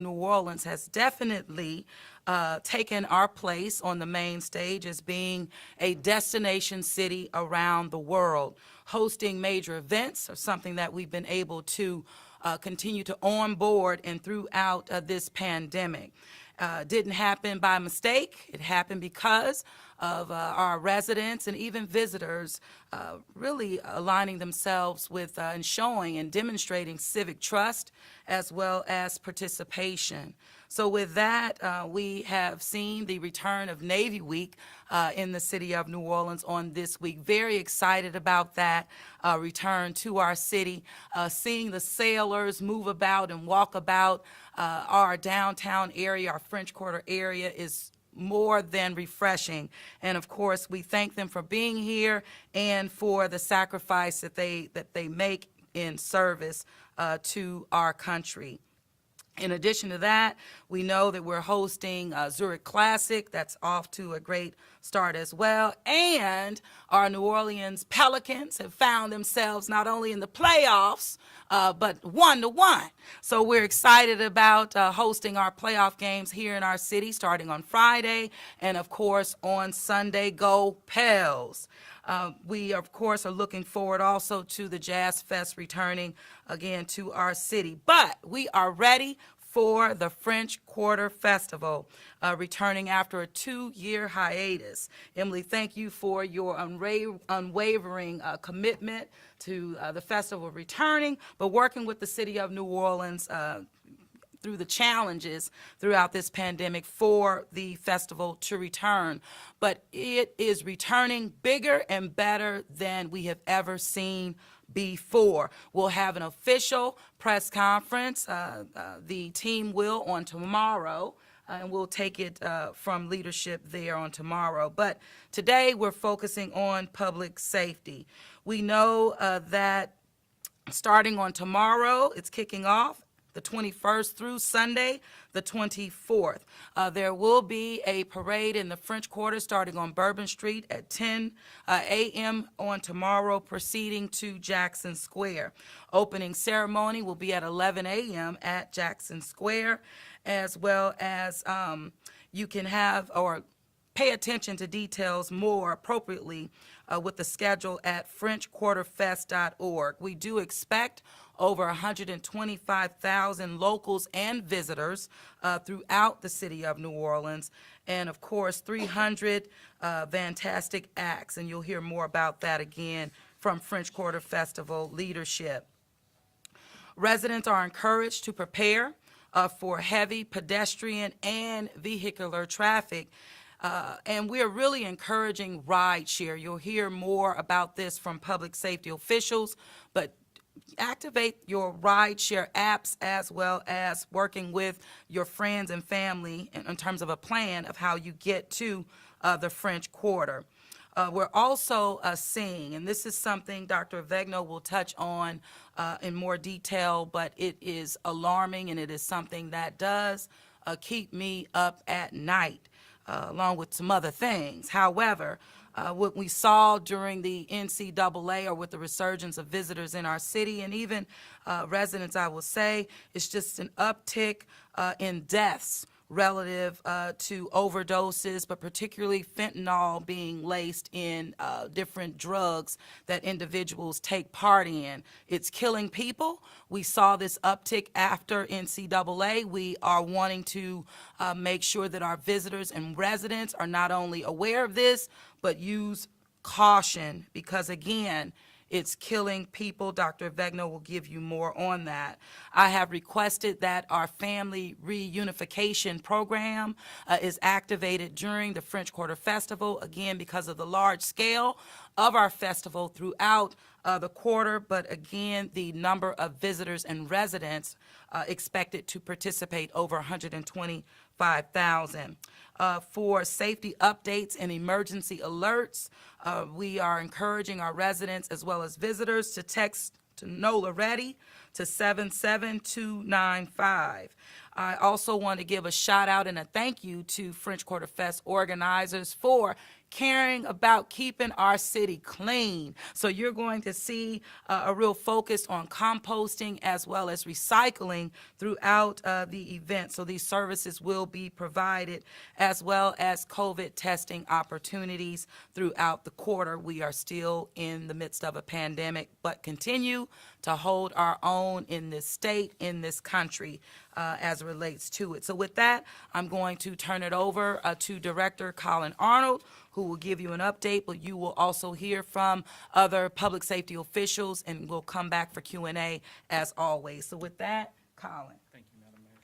New Orleans has definitely taken our place on the main stage as being a destination city around the world. Hosting major events are something that we've been able to continue to onboard and throughout this pandemic. Didn't happen by mistake. It happened because of our residents and even visitors really aligning themselves with and showing and demonstrating civic trust as well as participation. So with that, we have seen the return of Navy Week in the city of New Orleans on this week. Very excited about that return to our city. Seeing the sailors move about and walk about our downtown area, our French Quarter area, is more than refreshing. And of course, we thank them for being here and for the sacrifice that they make in service to our country. In addition to that, we know that we're hosting Zurich Classic. That's off to a great start as well. And our New Orleans Pelicans have found themselves not only in the playoffs, but 1-1. So we're excited about hosting our playoff games here in our city starting on Friday. And of course, on Sunday, go Pels. We, of course, are looking forward also to the Jazz Fest returning again to our city. But we are ready for the French Quarter Festival, returning after a 2-year hiatus. Emily, thank you for your unwavering commitment to the festival returning, but working with the city of New Orleans through the challenges throughout this pandemic for the festival to return. But it is returning bigger and better than we have ever seen before. We'll have an official press conference. The team will on tomorrow, and we'll take it from leadership there on tomorrow. But today we're focusing on public safety. We know that starting on tomorrow, it's kicking off the 21st through Sunday, the 24th. There will be a parade in the French Quarter starting on Bourbon Street at 10 a.m. on tomorrow, proceeding to Jackson Square. Opening ceremony will be at 11 a.m. at Jackson Square, as well as you can have or pay attention to details more appropriately with the schedule at FrenchQuarterFest.org. We do expect over 125,000 locals and visitors throughout the city of New Orleans, and of course 300 fantastic acts, and you'll hear more about that again from French Quarter Festival leadership. Residents are encouraged to prepare for heavy pedestrian and vehicular traffic. And we're really encouraging rideshare. You'll hear more about this from public safety officials, but activate your rideshare apps as well as working with your friends and family in terms of a plan of how you get to the French Quarter. We're also seeing, and this is something Dr. Avegno will touch on in more detail, but it is alarming and it is something that does keep me up at night. Along with some other things. However, what we saw during the NCAA or with the resurgence of visitors in our city and even residents, I will say, is just an uptick in deaths relative to overdoses, but particularly fentanyl being laced in different drugs that individuals take part in. It's killing people. We saw this uptick after NCAA. We are wanting to make sure that our visitors and residents are not only aware of this, but use caution because, again, it's killing people. Dr. Avegno will give you more on that. I have requested that our family reunification program is activated during the French Quarter Festival, again, because of the large scale of our festival throughout the quarter, but again, the number of visitors and residents expected to participate over 125,000. For safety updates and emergency alerts, we are encouraging our residents as well as visitors to text to NOLA Ready to 77295. I also want to give a shout out and a thank you to French Quarter Fest organizers for caring about keeping our city clean. So you're going to see a real focus on composting as well as recycling throughout the event. So these services will be provided, as well as COVID testing opportunities throughout the quarter. We are still in the midst of a pandemic, but continue to hold our own in this state, in this country, as it relates to it. So with that, I'm going to turn it over to Director Colin Arnold, who will give you an update, but you will also hear from other public safety officials, and we'll come back for Q&A as always. So with that, Colin. Thank you, Madam Mayor.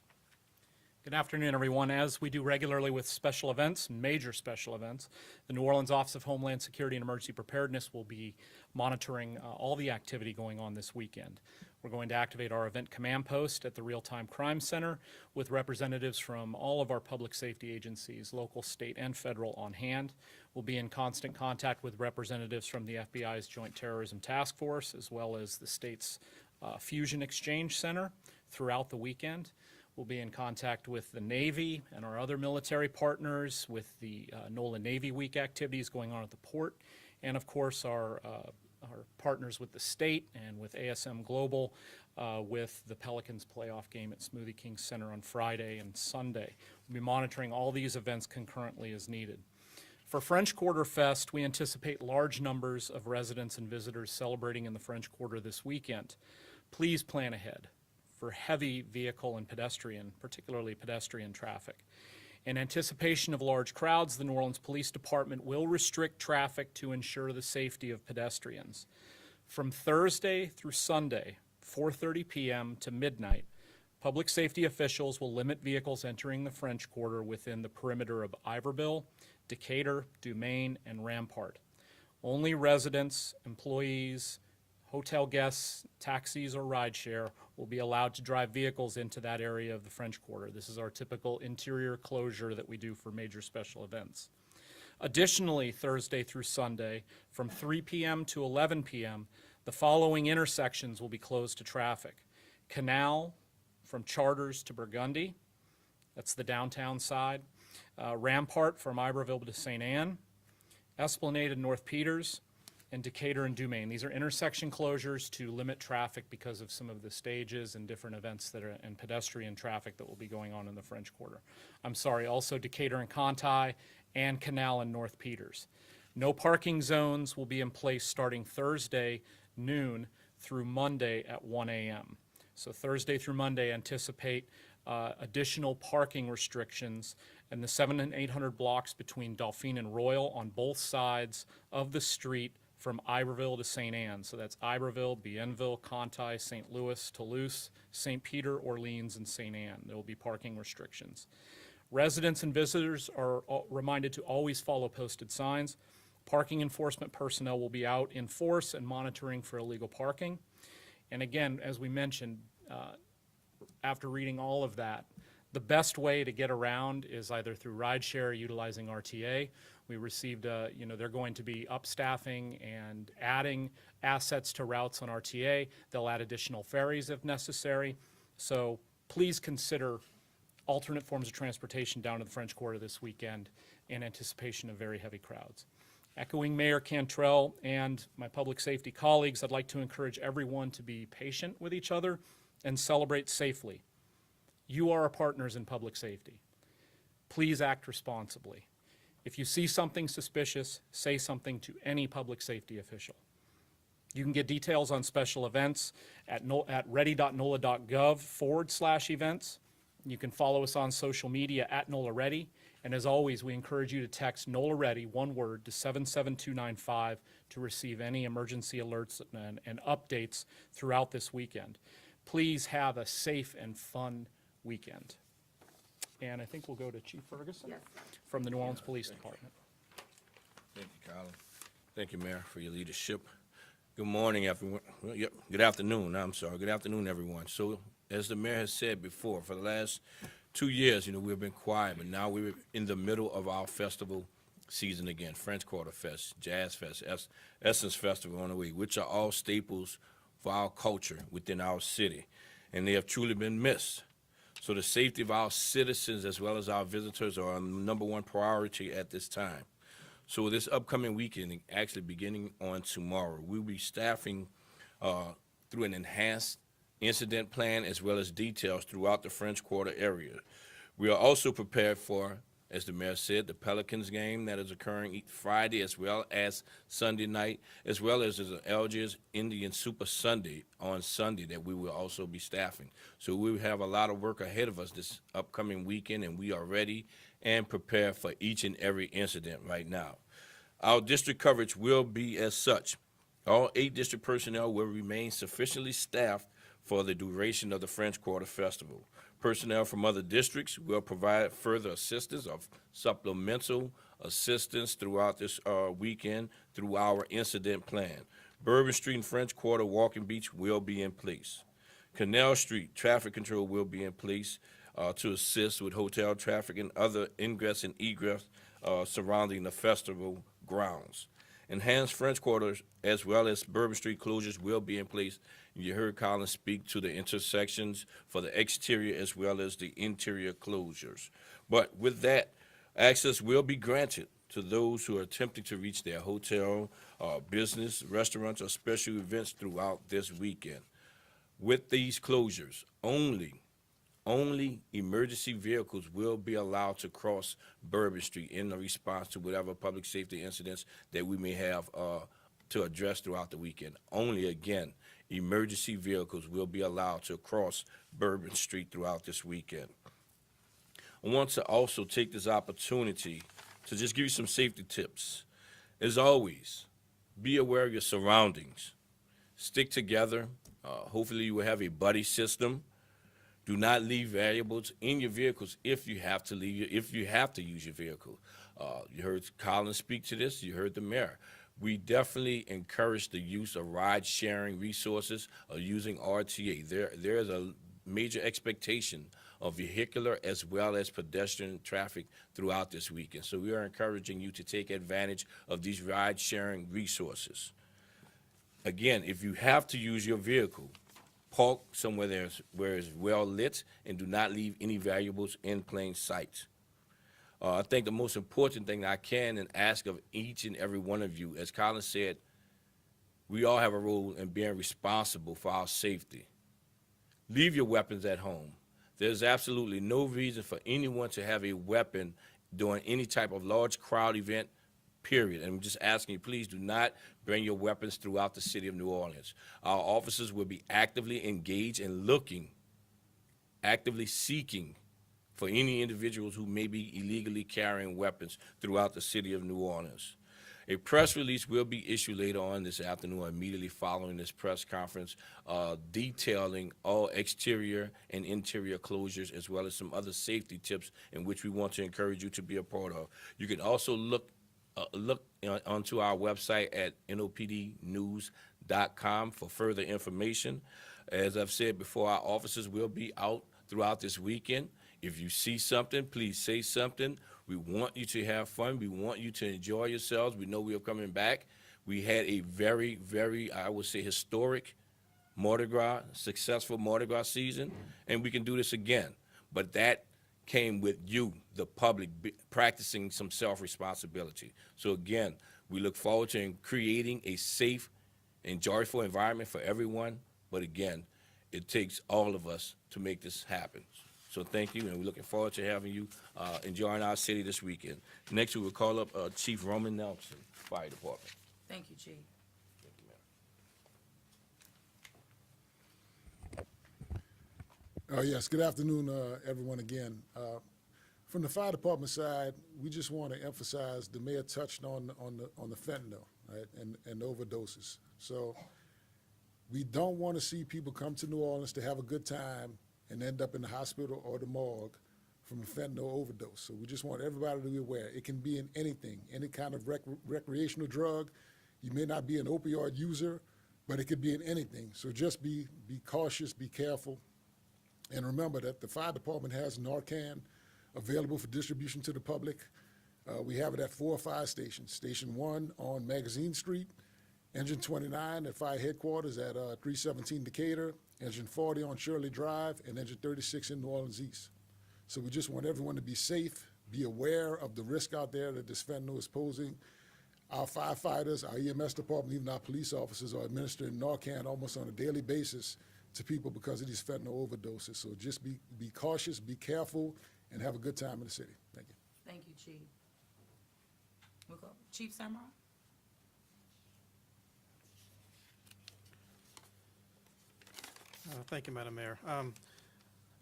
Good afternoon, everyone. As we do regularly with special events, major special events, the New Orleans Office of Homeland Security and Emergency Preparedness will be monitoring all the activity going on this weekend. We're going to activate our event command post at the Real-Time Crime Center with representatives from all of our public safety agencies, local, state, and federal on hand. We'll be in constant contact with representatives from the FBI's Joint Terrorism Task Force, as well as the state's Fusion Exchange Center throughout the weekend. We'll be in contact with the Navy and our other military partners with the NOLA Navy Week activities going on at the port, and of course our partners with the state and with ASM Global with the Pelicans playoff game at Smoothie King Center on Friday and Sunday. We'll be monitoring all these events concurrently as needed. For French Quarter Fest, we anticipate large numbers of residents and visitors celebrating in the French Quarter this weekend. Please plan ahead for heavy vehicle and pedestrian, particularly pedestrian traffic. In anticipation of large crowds, the New Orleans Police Department will restrict traffic to ensure the safety of pedestrians. From Thursday through Sunday, 4:30 p.m. to midnight, public safety officials will limit vehicles entering the French Quarter within the perimeter of Iberville, Decatur, Dumaine, and Rampart. Only residents, employees, hotel guests, taxis, or rideshare will be allowed to drive vehicles into that area of the French Quarter. This is our typical interior closure that we do for major special events. Additionally, Thursday through Sunday, from 3 p.m. to 11 p.m., the following intersections will be closed to traffic. Canal from Charters to Burgundy, that's the downtown side. Rampart from Iberville to St. Anne, Esplanade and North Peters, and Decatur and Dumaine. These are intersection closures to limit traffic because of some of the stages and different events that are, and pedestrian traffic that will be going on in the French Quarter. I'm sorry, also Decatur and Conti and Canal and North Peters. No parking zones will be in place starting Thursday noon through Monday at 1 a.m. So Thursday through Monday, anticipate additional parking restrictions in the 700 and 800 blocks between Dauphine and Royal on both sides of the street from Iberville to St. Anne. So that's Iberville, Bienville, Conti, St. Louis, Toulouse, St. Peter, Orleans, and St. Anne. There will be parking restrictions. Residents and visitors are reminded to always follow posted signs. Parking enforcement personnel will be out in force and monitoring for illegal parking. And again, as we mentioned, after reading all of that, the best way to get around is either through rideshare or utilizing RTA. We received, they're going to be upstaffing and adding assets to routes on RTA. They'll add additional ferries if necessary. So please consider alternate forms of transportation down to the French Quarter this weekend in anticipation of very heavy crowds. Echoing Mayor Cantrell and my public safety colleagues, I'd like to encourage everyone to be patient with each other and celebrate safely. You are our partners in public safety. Please act responsibly. If you see something suspicious, say something to any public safety official. You can get details on special events at ready.nola.gov/events. You can follow us on social media at NOLA Ready. And as always, we encourage you to text NOLA Ready, one word, to 77295 to receive any emergency alerts and updates throughout this weekend. Please have a safe and fun weekend. And I think we'll go to Chief Ferguson from the New Orleans Police Department. Thank you, Colin. Thank you, Mayor, for your leadership. Good morning, everyone. Well, good afternoon. I'm sorry. Good afternoon, everyone. So, as the mayor has said before, for the last 2 years, we've been quiet, but now we're in the middle of our festival season again. French Quarter Fest, Jazz Fest, Essence Festival on the way, which are all staples for our culture within our city, and they have truly been missed. So the safety of our citizens as well as our visitors are our #1 priority at this time. So this upcoming weekend, actually beginning on tomorrow, we'll be staffing through an enhanced incident plan as well as details throughout the French Quarter area. We are also prepared for, as the mayor said, the Pelicans game that is occurring Friday as well as Sunday night, as well as there's an Algiers Indian Super Sunday on Sunday that we will also be staffing. So we have a lot of work ahead of us this upcoming weekend, and we are ready and prepared for each and every incident right now. Our district coverage will be as such. All 8 district personnel will remain sufficiently staffed for the duration of the French Quarter Festival. Personnel from other districts will provide further assistance of supplemental assistance throughout this weekend through our incident plan. Bourbon Street and French Quarter Walking Beach will be in place. Canal Street traffic control will be in place to assist with hotel traffic and other ingress and egress surrounding the festival grounds. Enhanced French Quarters as well as Bourbon Street closures will be in place. You heard Colin speak to the intersections for the exterior as well as the interior closures. But with that, access will be granted to those who are attempting to reach their hotel, business, restaurants, or special events throughout this weekend. With these closures, only emergency vehicles will be allowed to cross Bourbon Street in response to whatever public safety incidents that we may have to address throughout the weekend. Only, again, emergency vehicles will be allowed to cross Bourbon Street throughout this weekend. I want to also take this opportunity to just give you some safety tips. As always, be aware of your surroundings. Stick together. Hopefully you will have a buddy system. Do not leave valuables in your vehicles if you have to use your vehicle. You heard Colin speak to this. You heard the mayor. We definitely encourage the use of ride-sharing resources or using RTA. There is a major expectation of vehicular as well as pedestrian traffic throughout this weekend. So we are encouraging you to take advantage of these ride-sharing resources. Again, if you have to use your vehicle, park somewhere where it's well lit and do not leave any valuables in plain sight. I think the most important thing I can and ask of each and every one of you, as Colin said, we all have a role in being responsible for our safety. Leave your weapons at home. There's absolutely no reason for anyone to have a weapon during any type of large crowd event, period. And I'm just asking you, please do not bring your weapons throughout the city of New Orleans. Our officers will be actively engaged and actively seeking for any individuals who may be illegally carrying weapons throughout the city of New Orleans. A press release will be issued later on this afternoon, immediately following this press conference, detailing all exterior and interior closures, as well as some other safety tips in which we want to encourage you to be a part of. You can also look onto our website at nopdnews.com for further information. As I've said before, our officers will be out throughout this weekend. If you see something, please say something. We want you to have fun. We want you to enjoy yourselves. We know we are coming back. We had a very, very, I would say, historic Mardi Gras, successful Mardi Gras season, and we can do this again. But that came with you, the public, practicing some self-responsibility. So again, we look forward to creating a safe and joyful environment for everyone. But again, it takes all of us to make this happen. So thank you, and we're looking forward to having you enjoying our city this weekend. Next, we will call up Chief Roman Nelson, Fire Department. Thank you, Chief. Thank you, ma'am. Yes, good afternoon, everyone again. From the fire department side, we just want to emphasize the mayor touched on the fentanyl, right, and overdoses. So we don't want to see people come to New Orleans to have a good time and end up in the hospital or the morgue from a fentanyl overdose. So we just want everybody to be aware. It can be in anything, any kind of recreational drug. You may not be an opioid user, but it could be in anything. So just be cautious, be careful. And remember that the fire department has Narcan available for distribution to the public. We have it at 4 fire stations. Station 1 on Magazine Street, Engine 29 at fire headquarters at 317 Decatur, Engine 40 on Shirley Drive, and Engine 36 in New Orleans East. So we just want everyone to be safe, be aware of the risk out there that this fentanyl is posing. Our firefighters, our EMS department, even our police officers are administering Narcan almost on a daily basis to people because of these fentanyl overdoses. So just be cautious, be careful, and have a good time in the city. Thank you. Thank you, Chief. We'll go, Chief Samurai? Thank you, Madam Mayor.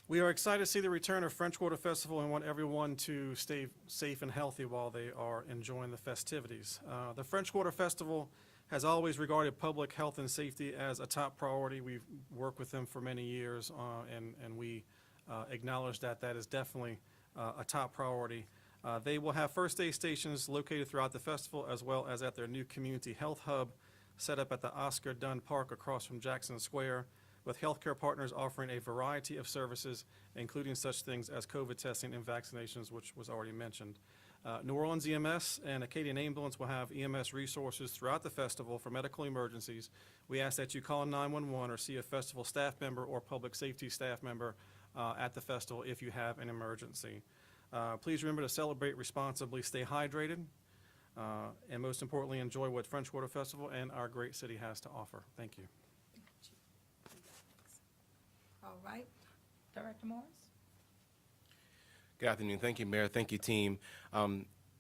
We are excited to see the return of French Quarter Festival and want everyone to stay safe and healthy while they are enjoying the festivities. The French Quarter Festival has always regarded public health and safety as a top priority. We've worked with them for many years, and we acknowledge that that is definitely a top priority. They will have first aid stations located throughout the festival, as well as at their new community health hub set up at the Oscar Dunn Park across from Jackson Square, with healthcare partners offering a variety of services, including such things as COVID testing and vaccinations, which was already mentioned. New Orleans EMS and Acadian Ambulance will have EMS resources throughout the festival for medical emergencies. We ask that you call 911 or see a festival staff member or public safety staff member at the festival if you have an emergency. Please remember to celebrate responsibly, stay hydrated, and most importantly, enjoy what French Quarter Festival and our great city has to offer. Thank you. All right. Director Morris? Good afternoon. Thank you, Mayor. Thank you, team.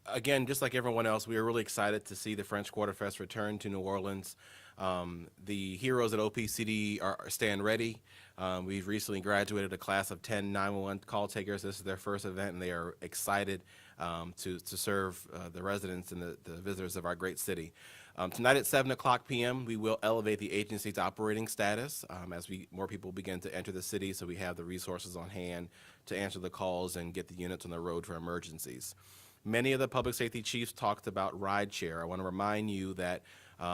Again, just like everyone else, we are really excited to see the French Quarter Fest return to New Orleans. The heroes at OPCD stand ready. We've recently graduated a class of 10 911 call takers. This is their first event, and they are excited to serve the residents and the visitors of our great city. Tonight at 7 o'clock p.m., we will elevate the agency's operating status as more people begin to enter the city, so we have the resources on hand to answer the calls and get the units on the road for emergencies. Many of the public safety chiefs talked about rideshare. I want to remind you that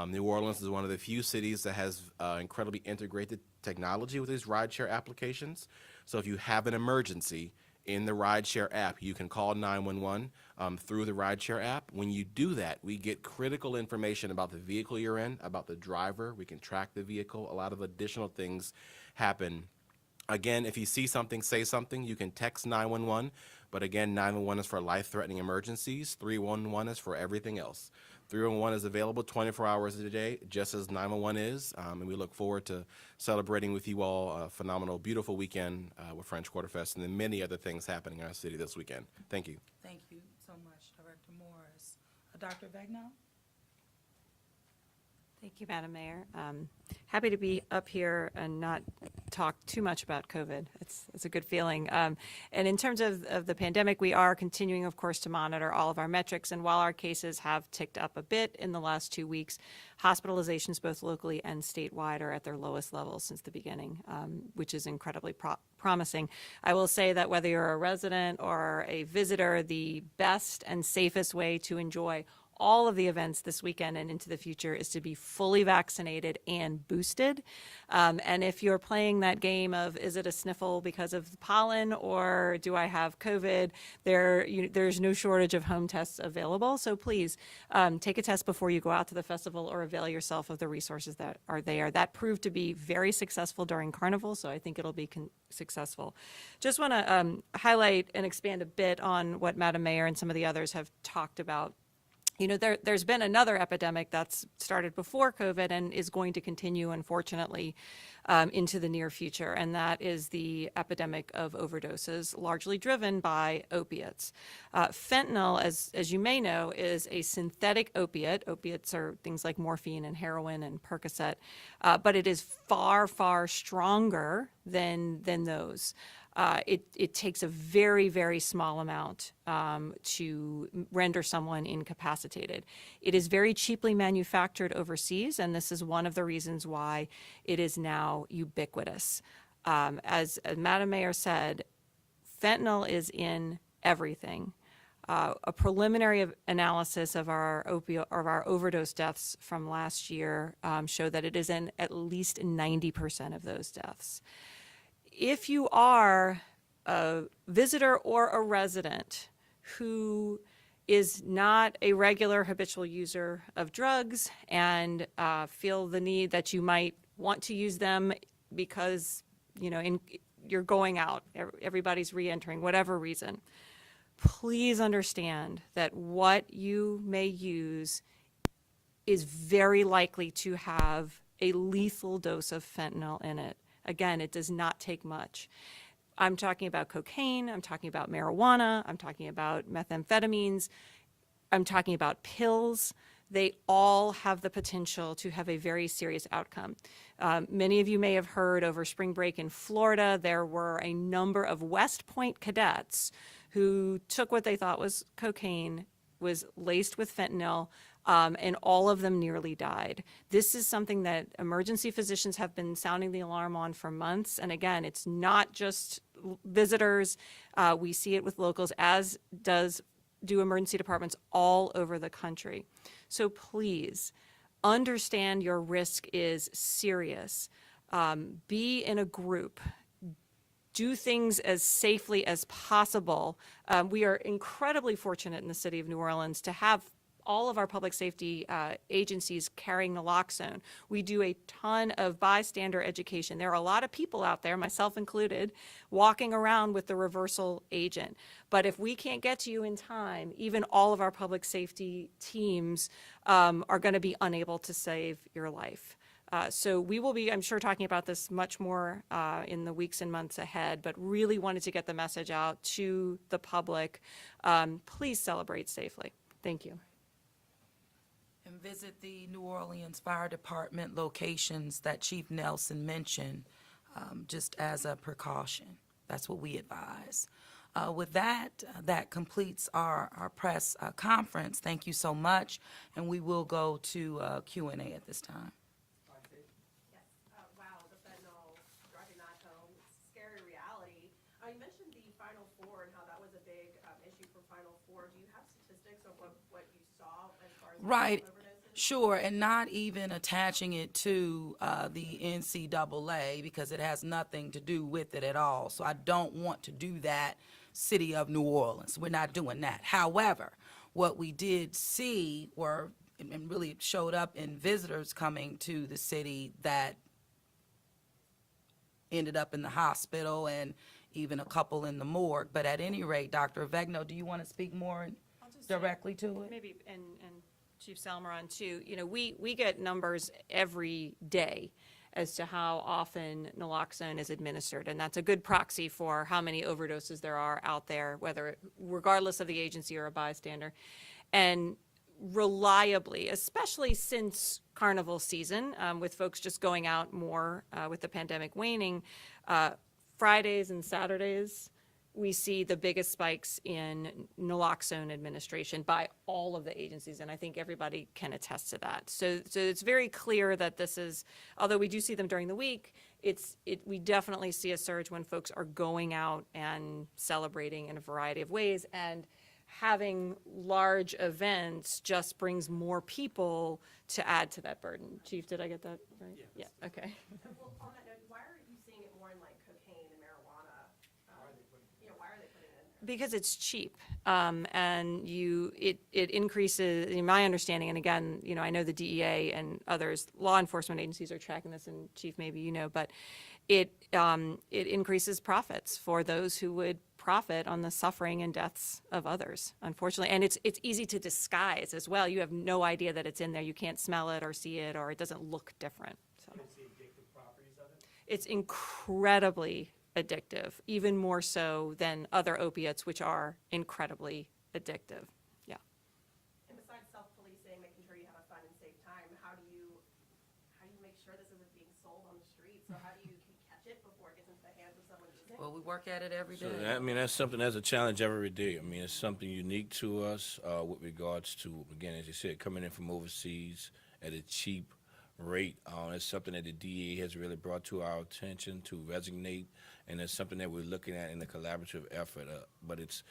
New Orleans is one of the few cities that has incredibly integrated technology with these rideshare applications. So if you have an emergency in the rideshare app, you can call 911 through the rideshare app. When you do that, we get critical information about the vehicle you're in, about the driver. We can track the vehicle. A lot of additional things happen. Again, if you see something, say something. You can text 911, but again, 911 is for life-threatening emergencies. 311 is for everything else. 311 is available 24 hours a day, just as 911 is, and we look forward to celebrating with you all a phenomenal, beautiful weekend with French Quarter Fest and then many other things happening in our city this weekend. Thank you. Thank you so much, Director Morris. Dr. Vegno? Thank you, Madam Mayor. Happy to be up here and not talk too much about COVID. It's a good feeling. And in terms of the pandemic, we are continuing, of course, to monitor all of our metrics. And while our cases have ticked up a bit in the last 2 weeks, hospitalizations both locally and statewide are at their lowest levels since the beginning, which is incredibly promising. I will say that whether you're a resident or a visitor, the best and safest way to enjoy all of the events this weekend and into the future is to be fully vaccinated and boosted. And if you're playing that game of, is it a sniffle because of the pollen or do I have COVID, there's no shortage of home tests available. So please take a test before you go out to the festival or avail yourself of the resources that are there. That proved to be very successful during Carnival, so I think it'll be successful. Just want to highlight and expand a bit on what Madam Mayor and some of the others have talked about. You know, there's been another epidemic that's started before COVID and is going to continue, unfortunately, into the near future, and that is the epidemic of overdoses, largely driven by opiates. Fentanyl, as you may know, is a synthetic opiate. Opiates are things like morphine and heroin and Percocet, but it is far, far stronger than those. It takes a very, very small amount to render someone incapacitated. It is very cheaply manufactured overseas, and this is one of the reasons why it is now ubiquitous. As Madam Mayor said, fentanyl is in everything. A preliminary analysis of our overdose deaths from last year showed that it is in at least 90% of those deaths. If you are a visitor or a resident who is not a regular habitual user of drugs and feel the need that you might want to use them because, you know, you're going out, everybody's re-entering, whatever reason, please understand that what you may use is very likely to have a lethal dose of fentanyl in it. Again, it does not take much. I'm talking about cocaine, I'm talking about marijuana, I'm talking about methamphetamines, I'm talking about pills. They all have the potential to have a very serious outcome. Many of you may have heard over spring break in Florida, there were a number of West Point cadets who took what they thought was cocaine, was laced with fentanyl, and all of them nearly died. This is something that emergency physicians have been sounding the alarm on for months. And again, it's not just visitors. We see it with locals, as do emergency departments all over the country. So please understand your risk is serious. Be in a group. Do things as safely as possible. We are incredibly fortunate in the city of New Orleans to have all of our public safety agencies carrying naloxone. We do a ton of bystander education. There are a lot of people out there, myself included, walking around with the reversal agent. But if we can't get to you in time, even all of our public safety teams are going to be unable to save your life. So we will be, I'm sure, talking about this much more in the weeks and months ahead, but really wanted to get the message out to the public. Please celebrate safely. Thank you. And visit the New Orleans Fire Department locations that Chief Nelson mentioned, just as a precaution. That's what we advise. With that, that completes our press conference. Thank you so much, and we will go to Q&A at this time. Yes. Wow, the fentanyl driving that home. It's a scary reality. You mentioned the Final Four and how that was a big issue for Final Four. Do you have statistics of what you saw as far as Right. overdoses? Sure, and not even attaching it to the NCAA because it has nothing to do with it at all. So I don't want to do that, City of New Orleans. We're not doing that. However, what we did see were, and really showed up in visitors coming to the city that ended up in the hospital and even a couple in the morgue. But at any rate, Dr. Avegno, do you want to speak more directly to it? Maybe, and Chief Salmeron too, you know, we get numbers every day as to how often naloxone is administered, and that's a good proxy for how many overdoses there are out there, regardless of the agency or a bystander. And reliably, especially since carnival season, with folks just going out more with the pandemic waning, Fridays and Saturdays, we see the biggest spikes in naloxone administration by all of the agencies, and I think everybody can attest to that. So it's very clear that this is, although we do see them during the week, we definitely see a surge when folks are going out and celebrating in a variety of ways, and having large events just brings more people to add to that burden. Chief, did I get that right? Yeah, okay. Well, on that note, why are you seeing it more in like cocaine and marijuana? Why are they putting it in there? Because it's cheap, and it increases, in my understanding, and again, you know, I know the DEA and others, law enforcement agencies are tracking this, and Chief, maybe you know, but it increases profits for those who would profit on the suffering and deaths of others, unfortunately. And it's easy to disguise as well. You have no idea that it's in there. You can't smell it or see it, or it doesn't look different. So. What's the addictive properties of it? It's incredibly addictive, even more so than other opiates, which are incredibly addictive. Yeah. And besides self-policing, making sure you have a fun and safe time, how do you make sure this isn't being sold on the street? So how do you catch it before it gets into the hands of someone using it? Well, we work at it every So, day. I mean, that's something, that's a challenge every day. I mean, it's something unique to us with regards to, again, as you said, coming in from overseas at a cheap rate. It's something that the DEA has really brought to our attention to resonate, and it's something that we're looking at in a collaborative effort. But it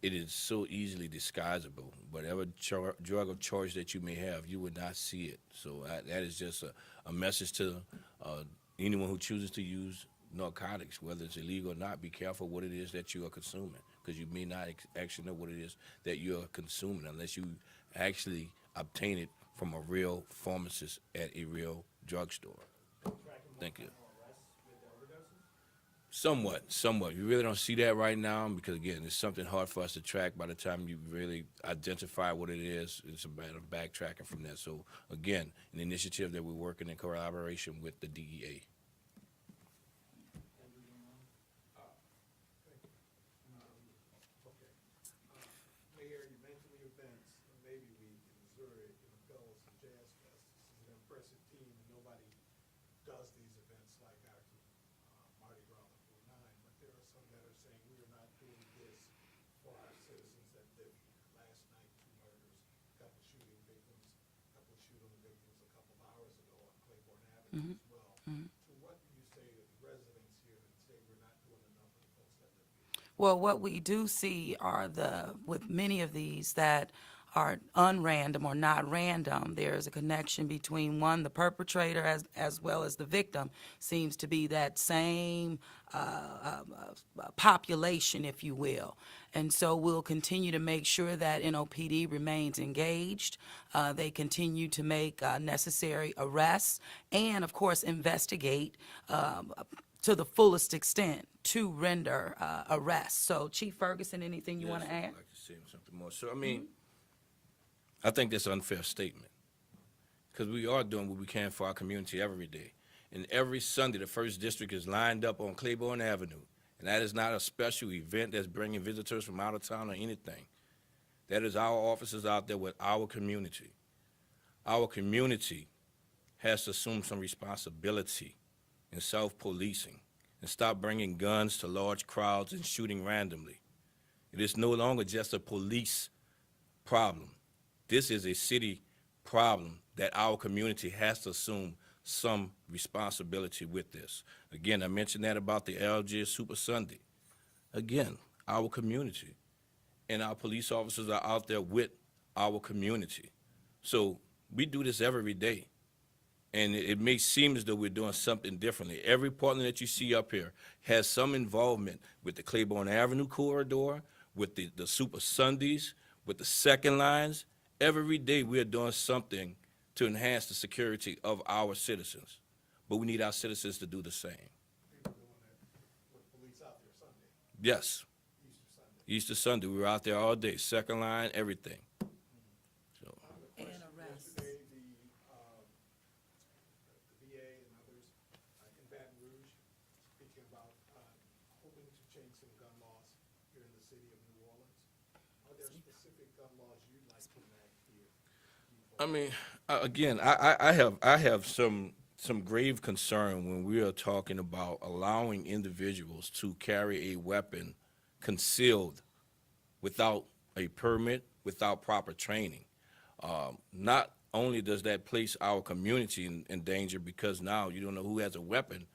is so easily disguisable. Whatever drug of choice that you may have, you would not see it. So that is just a message to anyone who chooses to use narcotics, whether it's illegal or not. Be careful what it is that you are consuming, because you may not actually know what it is that you are consuming unless you actually obtain it from a real pharmacist at a real drugstore. Thank you. Somewhat. You really don't see that right now because, again, it's something hard for us to track. By the time you really identify what it is, it's a matter of backtracking from that. So, again, an initiative that we're working in collaboration with the DEA. Mayor, you mentioned the events, maybe we in Missouri, Bells and Jazz Fest. This is an impressive team, and nobody does these events like our Mardi Gras or 9, but there are some that are saying we are not doing this for our citizens that live here. Last night, 2 murders, a couple shooting victims, a couple shooting victims a couple of hours ago on Claiborne Avenue as well. So what do you say to the residents here that say we're not doing enough for the folks that live here? Well, what we do see are with many of these that are unrandom or not random, there's a connection between one, the perpetrator, as well as the victim, seems to be that same population, if you will. And so we'll continue to make sure that NOPD remains engaged. They continue to make necessary arrests and, of course, investigate to the fullest extent to render arrests. So, Chief Ferguson, anything you want to Yes, add? I'd like to say something more. So, I mean, I think that's an unfair statement because we are doing what we can for our community every day. And every Sunday, the First District is lined up on Claiborne Avenue. And that is not a special event that's bringing visitors from out of town or anything. That is our officers out there with our community. Our community has to assume some responsibility in self-policing and stop bringing guns to large crowds and shooting randomly. It is no longer just a police problem. This is a city problem that our community has to assume some responsibility with this. Again, I mentioned that about the LG Super Sunday. Again, our community. And our police officers are out there with our community. So we do this every day. And it may seem as though we're doing something differently. Every partner that you see up here has some involvement with the Claiborne Avenue corridor, with the Super Sundays, with the second lines. Every day we're doing something to enhance the security of our citizens. But we need our citizens to do the same. People doing that with police out there Sunday, Yes, Easter Sunday. Easter Sunday, we were out there all day, second line, everything. So, And arrests. Yesterday, the VA and others in Baton Rouge speaking about hoping to change some gun laws here in the city of New Orleans. Are there specific gun laws you'd like to enact here? I mean, again, I have some grave concern when we are talking about allowing individuals to carry a weapon concealed without a permit, without proper training. Not only does that place our community in danger because now you don't know who has a weapon,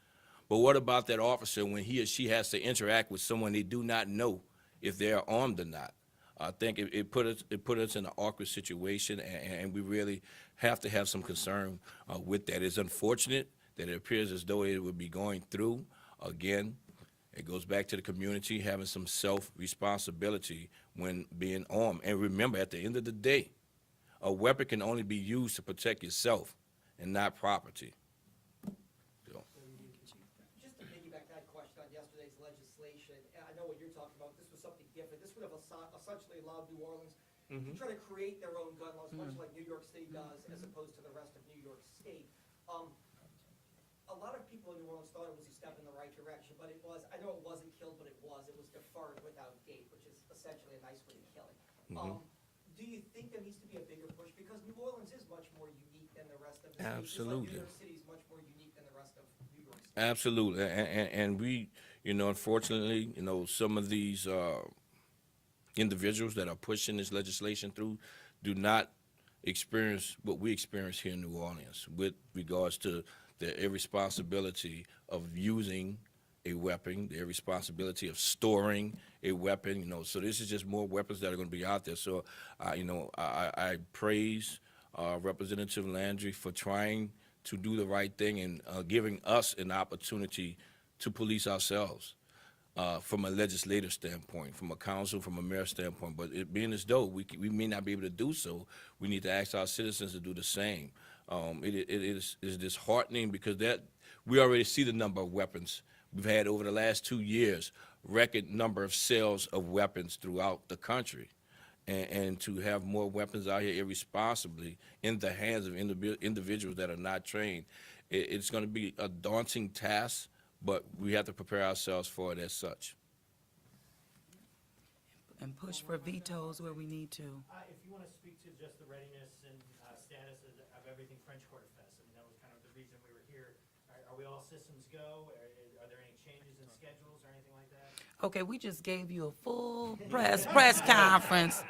but what about that officer when he or she has to interact with someone they do not know if they're armed or not? I think it put us in an awkward situation, and we really have to have some concern with that. It's unfortunate that it appears as though it would be going through. Again, it goes back to the community having some self-responsibility when being armed. And remember, at the end of the day, a weapon can only be used to protect yourself and not property. So, Just to piggyback that question on yesterday's legislation, and I know what you're talking about, this was something different. This would have essentially allowed New Orleans to try to create their own gun laws, much like New York State does, as opposed to the rest of New York State. A lot of people in New Orleans thought it was a step in the right direction, but it was, I know it wasn't killed, but it was deferred without date, which is essentially a nice way to kill it. Do you think there needs to be a bigger push? Because New Orleans is much more unique than the rest of the state. Just like Absolutely. New York City is much more unique than the rest of New York State. absolutely, and we, unfortunately, some of these individuals that are pushing this legislation through do not experience what we experience here in New Orleans with regards to the irresponsibility of using a weapon, the irresponsibility of storing a weapon, so this is just more weapons that are going to be out there. So, I praise Representative Landry for trying to do the right thing and giving us an opportunity to police ourselves from a legislative standpoint, from a council, from a mayor standpoint. But it being as though we may not be able to do so, we need to ask our citizens to do the same. It is disheartening because that we already see the number of weapons We've had over the last 2 years record number of sales of weapons throughout the country. And to have more weapons out here irresponsibly in the hands of individuals that are not trained, it's going to be a daunting task, but we have to prepare ourselves for it as such. And push for vetoes where we need to. If you want to speak to just the readiness and status of everything French Quarter Fest, I mean, that was kind of the reason we were here. Are we all systems go? Are there any changes in schedules or anything like that? Okay, we just gave you a full press conference,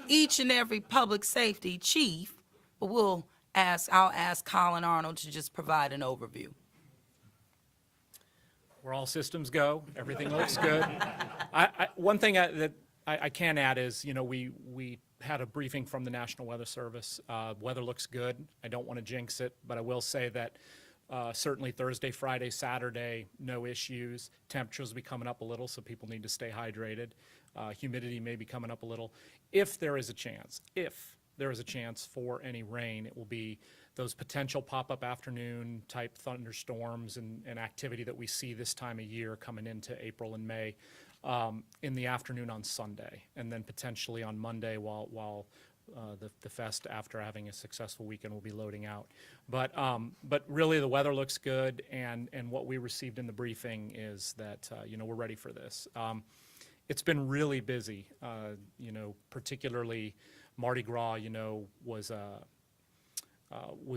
each and every public safety chief, but I'll ask Colin Arnold to just provide an overview. We're all systems go. Everything looks good. One thing that I can add is, we had a briefing from the National Weather Service. Weather looks good. I don't want to jinx it, but I will say that certainly Thursday, Friday, Saturday, no issues. Temperatures will be coming up a little, so people need to stay hydrated. Humidity may be coming up a little. If there is a chance for any rain, it will be those potential pop-up afternoon type thunderstorms and activity that we see this time of year coming into April and May in the afternoon on Sunday, and then potentially on Monday while the fest, after having a successful weekend, will be loading out. But really the weather looks good, and what we received in the briefing is that we're ready for this. It's been really busy, particularly Mardi Gras, was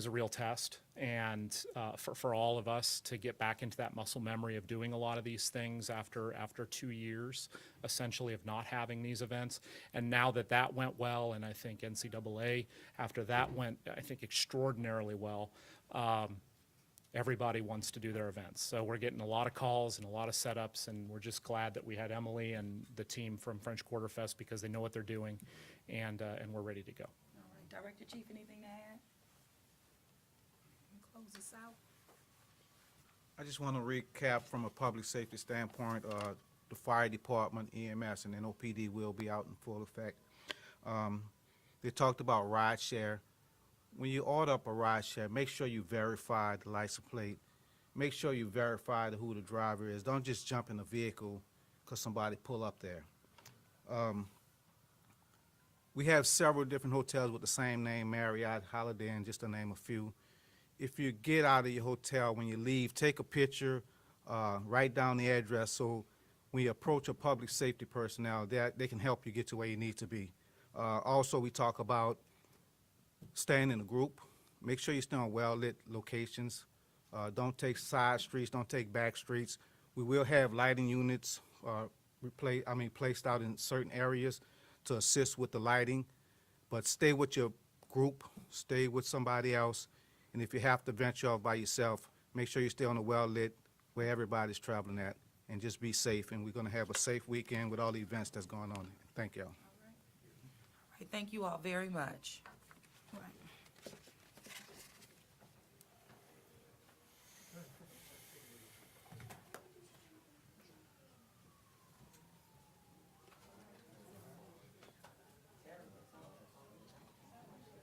a real test, and for all of us to get back into that muscle memory of doing a lot of these things after 2 years, essentially, of not having these events. And now that went well, and I think NCAA, after that went, I think, extraordinarily well, everybody wants to do their events. So we're getting a lot of calls and a lot of setups, and we're just glad that we had Emily and the team from French Quarter Fest, because they know what they're doing, and we're ready to go. All right, Director Chief, anything to add? Close this out. I just want to recap from a public safety standpoint, the fire department, EMS, and NOPD will be out in full effect. They talked about ride share. When you order up a ride share, make sure you verify the license plate. Make sure you verify who the driver is. Don't just jump in the vehicle because somebody pull up there. We have several different hotels with the same name, Marriott, Holiday Inn, just to name a few. If you get out of your hotel, when you leave, take a picture, write down the address, so when you approach a public safety personnel, they can help you get to where you need to be. Also, we talk about staying in a group. Make sure you stay on well-lit locations. Don't take side streets, don't take back streets. We will have lighting units placed out in certain areas to assist with the lighting, but stay with your group, stay with somebody else. And if you have to venture off by yourself, make sure you stay on a well-lit where everybody's traveling at, and just be safe. And we're going to have a safe weekend with all the events that's going on. Thank y'all. All right, thank you all very much. All right.